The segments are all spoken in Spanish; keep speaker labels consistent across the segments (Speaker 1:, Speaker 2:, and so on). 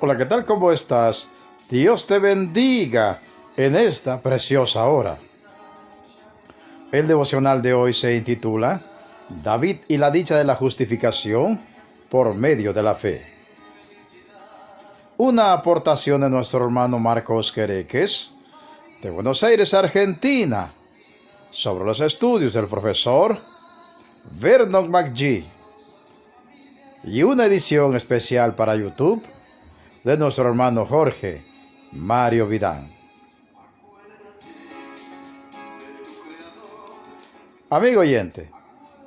Speaker 1: Hola, ¿qué tal? ¿Cómo estás? Dios te bendiga en esta preciosa hora. El devocional de hoy se intitula David y la dicha de la justificación por medio de la fe. Una aportación de nuestro hermano Marcos Quereques, de Buenos Aires, Argentina, sobre los estudios del profesor Vernon McGee, y una edición especial para YouTube de nuestro hermano Jorge Mario Vidán. Amigo oyente,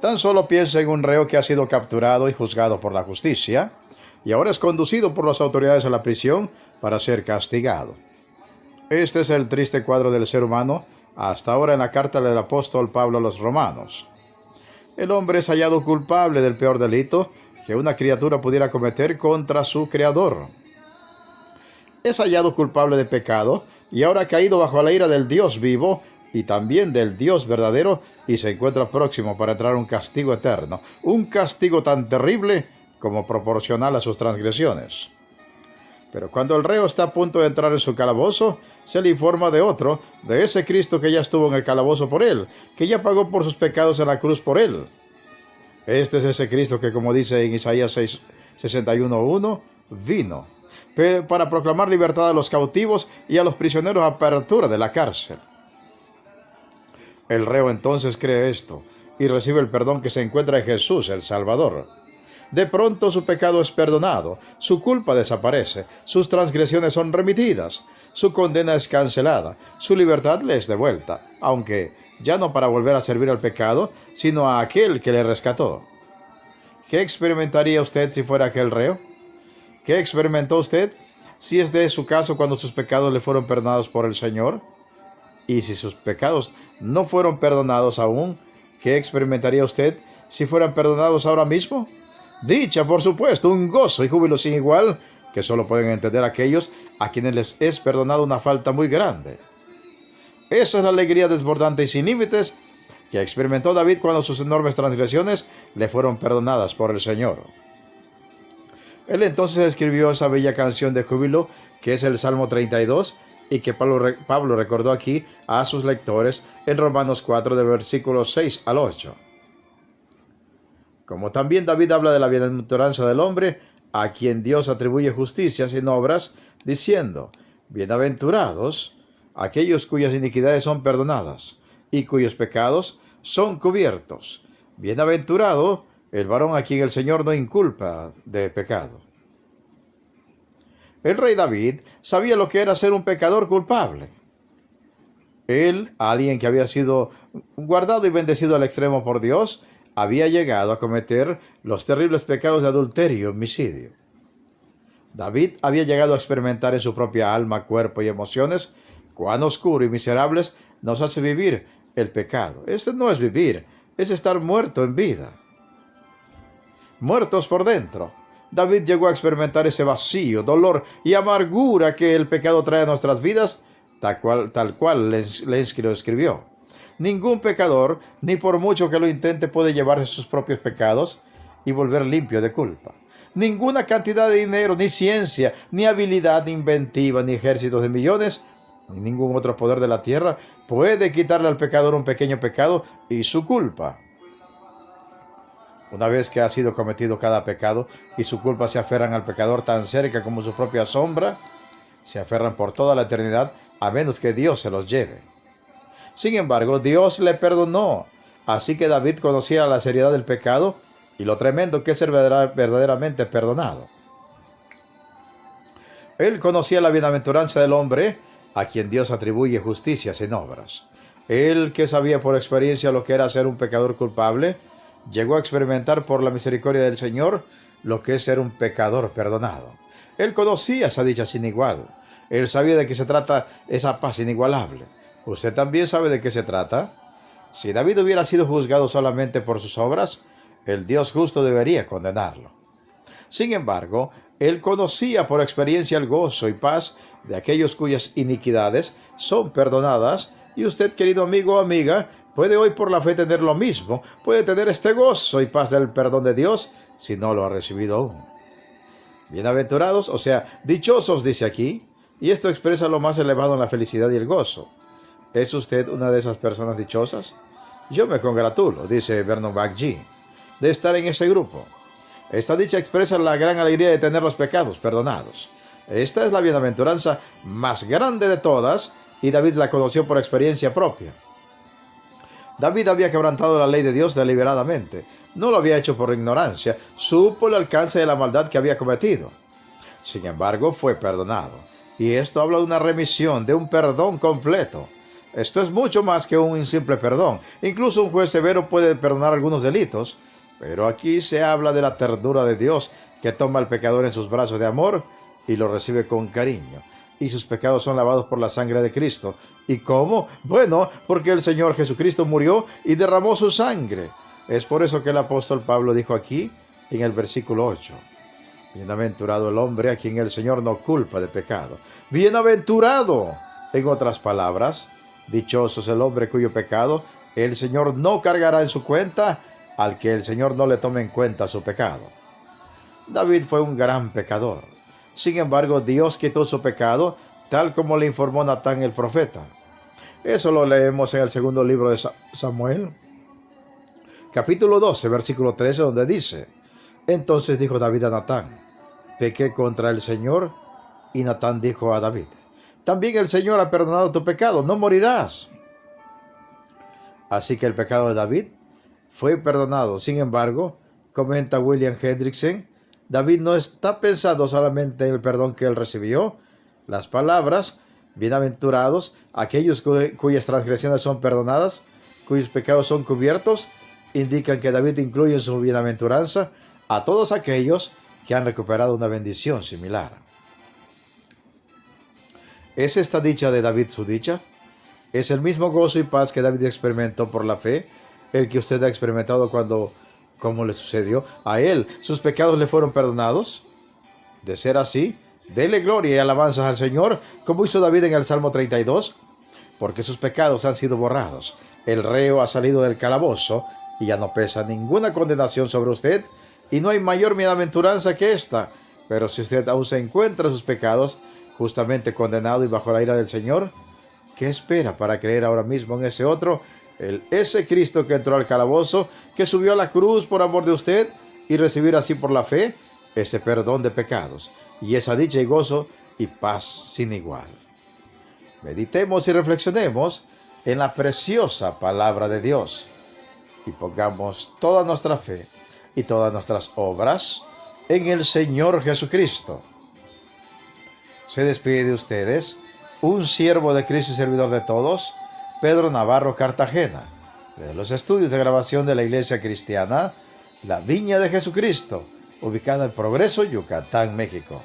Speaker 1: tan solo piensa en un reo que ha sido capturado y juzgado por la justicia y ahora es conducido por las autoridades a la prisión para ser castigado. Este es el triste cuadro del ser humano hasta ahora en la carta del apóstol Pablo a los romanos. El hombre es hallado culpable del peor delito que una criatura pudiera cometer contra su creador. Es hallado culpable de pecado y ahora ha caído bajo la ira del Dios vivo y también del Dios verdadero y se encuentra próximo para entrar a un castigo eterno, un castigo tan terrible como proporcional a sus transgresiones. Pero cuando el reo está a punto de entrar en su calabozo, se le informa de otro, de ese Cristo que ya estuvo en el calabozo por él, que ya pagó por sus pecados en la cruz por él. Este es ese Cristo que, como dice en Isaías 61:1, vino para proclamar libertad a los cautivos y a los prisioneros apertura de la cárcel. El reo entonces cree esto y recibe el perdón que se encuentra en Jesús, el Salvador. De pronto su pecado es perdonado, su culpa desaparece, sus transgresiones son remitidas, su condena es cancelada, su libertad le es devuelta, aunque ya no para volver a servir al pecado, sino a aquel que le rescató. ¿Qué experimentaría usted si fuera aquel reo? ¿Qué experimentó usted si es de su caso cuando sus pecados le fueron perdonados por el Señor? Y si sus pecados no fueron perdonados aún, ¿qué experimentaría usted si fueran perdonados ahora mismo? Dicha, por supuesto, un gozo y júbilo sin igual que solo pueden entender aquellos a quienes les es perdonada una falta muy grande. Esa es la alegría desbordante y sin límites que experimentó David cuando sus enormes transgresiones le fueron perdonadas por el Señor. Él entonces escribió esa bella canción de júbilo que es el Salmo 32 y que Pablo recordó aquí a sus lectores en Romanos 4 de versículos 6 al 8. Como también David habla de la bienaventuranza del hombre, a quien Dios atribuye justicia sin obras, diciendo: bienaventurados aquellos cuyas iniquidades son perdonadas y cuyos pecados son cubiertos. Bienaventurado el varón a quien el Señor no inculpa de pecado. El rey David sabía lo que era ser un pecador culpable. Él, alguien que había sido guardado y bendecido al extremo por Dios, había llegado a cometer los terribles pecados de adulterio y homicidio. David había llegado a experimentar en su propia alma, cuerpo y emociones cuán oscuro y miserables nos hace vivir el pecado. Este no es vivir, es estar muerto en vida. Muertos por dentro. David llegó a experimentar ese vacío, dolor y amargura que el pecado trae a nuestras vidas, tal cual lo escribió. Ningún pecador, ni por mucho que lo intente, puede llevarse sus propios pecados y volver limpio de culpa. Ninguna cantidad de dinero, ni ciencia, ni habilidad, ni inventiva, ni ejércitos de millones, ni ningún otro poder de la tierra puede quitarle al pecador un pequeño pecado y su culpa. Una vez que ha sido cometido cada pecado y su culpa se aferran al pecador tan cerca como su propia sombra, se aferran por toda la eternidad a menos que Dios se los lleve. Sin embargo, Dios le perdonó, así que David conocía la seriedad del pecado y lo tremendo que es ser verdaderamente perdonado. Él conocía la bienaventuranza del hombre a quien Dios atribuye justicia sin obras. Él, que sabía por experiencia lo que era ser un pecador culpable, llegó a experimentar por la misericordia del Señor lo que es ser un pecador perdonado. Él conocía esa dicha sin igual. Él sabía de qué se trata esa paz inigualable. ¿Usted también sabe de qué se trata? Si David hubiera sido juzgado solamente por sus obras, el Dios justo debería condenarlo. Sin embargo, él conocía por experiencia el gozo y paz de aquellos cuyas iniquidades son perdonadas, y usted, querido amigo o amiga, puede hoy por la fe tener lo mismo, puede tener este gozo y paz del perdón de Dios si no lo ha recibido aún. Bienaventurados, o sea, dichosos, dice aquí, y esto expresa lo más elevado en la felicidad y el gozo. ¿Es usted una de esas personas dichosas? Yo me congratulo, dice Vernon McGee, de estar en ese grupo. Esta dicha expresa la gran alegría de tener los pecados perdonados. Esta es la bienaventuranza más grande de todas, y David la conoció por experiencia propia. David había quebrantado la ley de Dios deliberadamente. No lo había hecho por ignorancia. Supo el alcance de la maldad que había cometido. Sin embargo, fue perdonado. Y esto habla de una remisión, de un perdón completo. Esto es mucho más que un simple perdón. Incluso un juez severo puede perdonar algunos delitos. Pero aquí se habla de la ternura de Dios, que toma al pecador en sus brazos de amor y lo recibe con cariño. Y sus pecados son lavados por la sangre de Cristo. ¿Y cómo? Bueno, porque el Señor Jesucristo murió y derramó su sangre. Es por eso que el apóstol Pablo dijo aquí, en el versículo 8, bienaventurado el hombre a quien el Señor no culpa de pecado. Bienaventurado. En otras palabras, dichoso es el hombre cuyo pecado el Señor no cargará en su cuenta, al que el Señor no le tome en cuenta su pecado. David fue un gran pecador. Sin embargo, Dios quitó su pecado, tal como le informó Natán el profeta. Eso lo leemos en el segundo libro de Samuel, capítulo 12, versículo 13, donde dice: entonces dijo David a Natán: pequé contra el Señor. Y Natán dijo a David: también el Señor ha perdonado tu pecado, no morirás. Así que el pecado de David fue perdonado. Sin embargo, comenta William Hendrickson, David no está pensando solamente en el perdón que él recibió. Las palabras bienaventurados, aquellos cuyas transgresiones son perdonadas, cuyos pecados son cubiertos, indican que David incluye en su bienaventuranza a todos aquellos que han recuperado una bendición similar. ¿Es esta dicha de David su dicha? ¿Es el mismo gozo y paz que David experimentó por la fe el que usted ha experimentado como le sucedió a él? ¿Sus pecados le fueron perdonados? De ser así, dele gloria y alabanzas al Señor, como hizo David en el Salmo 32, porque sus pecados han sido borrados. El reo ha salido del calabozo y ya no pesa ninguna condenación sobre usted, y no hay mayor bienaventuranza que esta. Pero si usted aún se encuentra en sus pecados, justamente condenado y bajo la ira del Señor, ¿qué espera para creer ahora mismo en ese otro? Ese Cristo que entró al calabozo, que subió a la cruz por amor de usted, y recibir así por la fe ese perdón de pecados, y esa dicha y gozo y paz sin igual. Meditemos y reflexionemos en la preciosa palabra de Dios, y pongamos toda nuestra fe y todas nuestras obras en el Señor Jesucristo. Se despide de ustedes un siervo de Cristo y servidor de todos, Pedro Navarro Cartagena, de los estudios de grabación de la Iglesia Cristiana La Viña de Jesucristo, ubicada en Progreso, Yucatán, México.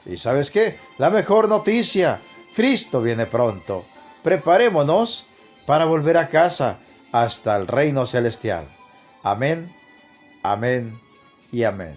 Speaker 1: ¿Y sabes qué? La mejor noticia: Cristo viene pronto. Preparémonos para volver a casa, hasta el reino celestial. Amén, amén y amén.